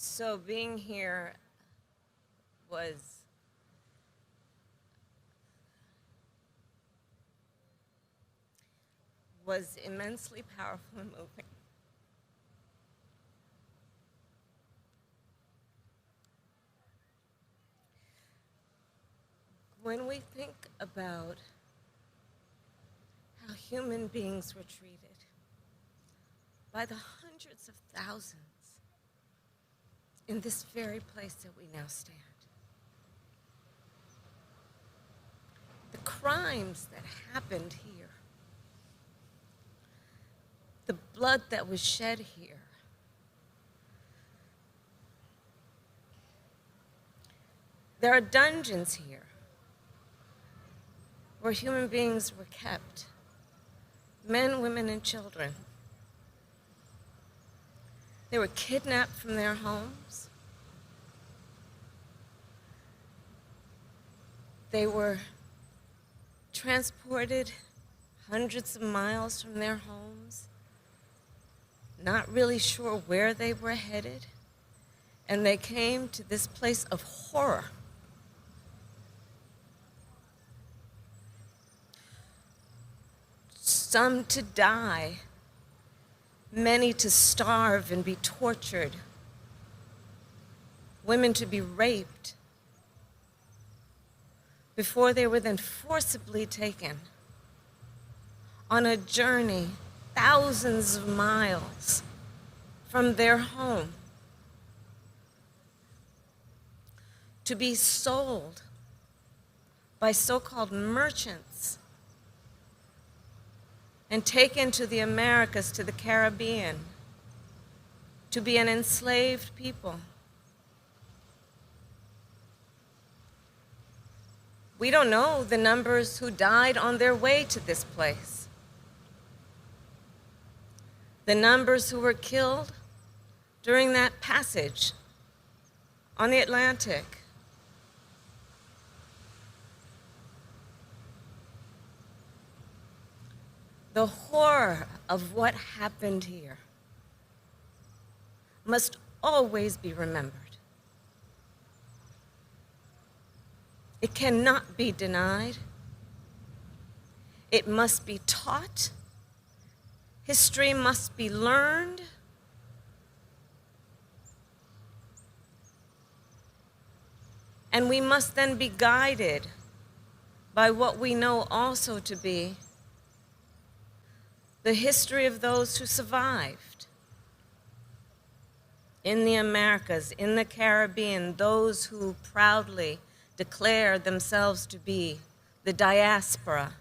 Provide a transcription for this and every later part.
So being here was immensely powerful and moving. When we think about how human beings were treated by the hundreds of thousands in this very place that we now stand, the crimes that happened here, the blood that was shed here, there are dungeons here where human beings were kept, men, women, and children. They were kidnapped from their homes. They were transported hundreds of miles from their homes, not really sure where they were headed, and they came to this place of horror. Some to die, many to starve and be tortured, women to be raped, before they were then forcibly taken on a journey thousands of miles from their home to be sold by so-called merchants and taken to the Americas, to the Caribbean, to be an enslaved people. We don't know the numbers who died on their way to this place, the numbers who were killed during that passage on the Atlantic. The horror of what happened here must always be remembered. It cannot be denied. It must be taught. History must be learned. And we must then be guided by what we know also to be the history of those who survived in the Americas, in the Caribbean, those who proudly declare themselves to be the diaspora,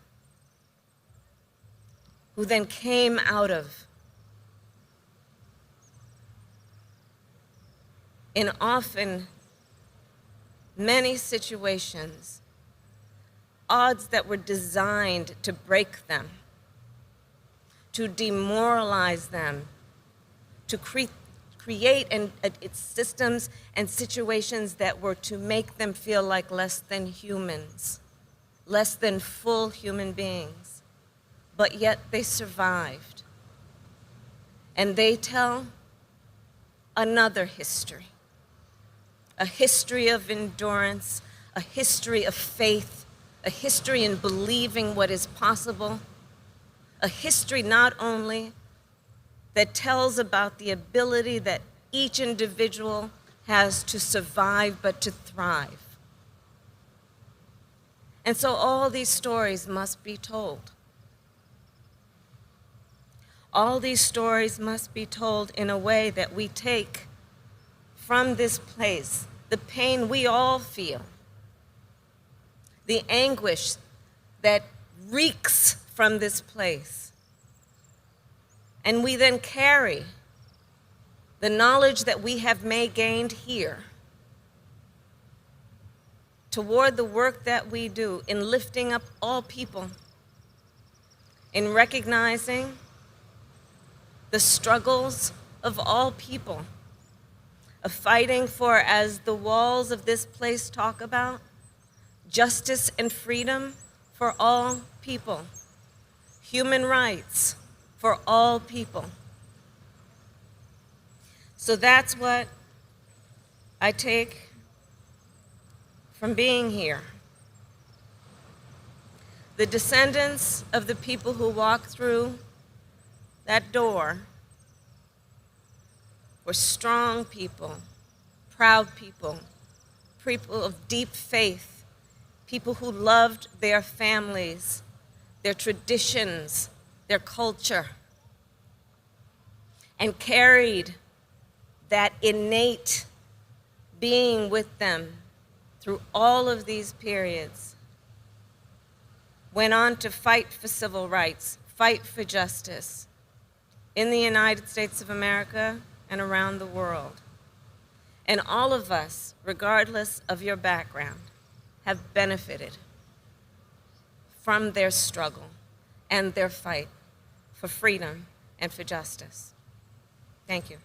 who then came out of, in often many situations, odds that were designed to break them, to demoralize them, to create systems and situations that were to make them feel like less than humans, less than full human beings. But yet they survived. And they tell another history, a history of endurance, a history of faith, a history in believing what is possible, a history not only that tells about the ability that each individual has to survive, but to thrive. And so all these stories must be told. All these stories must be told in a way that we take from this place the pain we all feel, the anguish that reeks from this place. And we then carry the knowledge that we have gained here toward the work that we do in lifting up all people, in recognizing the struggles of all people, of fighting for, as the walls of this place talk about, justice and freedom for all people, human rights for all people. So that's what I take from being here. The descendants of the people who walked through that door were strong people, proud people, people of deep faith, people who loved their families, their traditions, their culture, and carried that innate being with them through all of these periods. Went on to fight for civil rights, fight for justice in the United States of America and around the world. And all of us, regardless of your background, have benefited from their struggle and their fight for freedom and for justice. Thank you.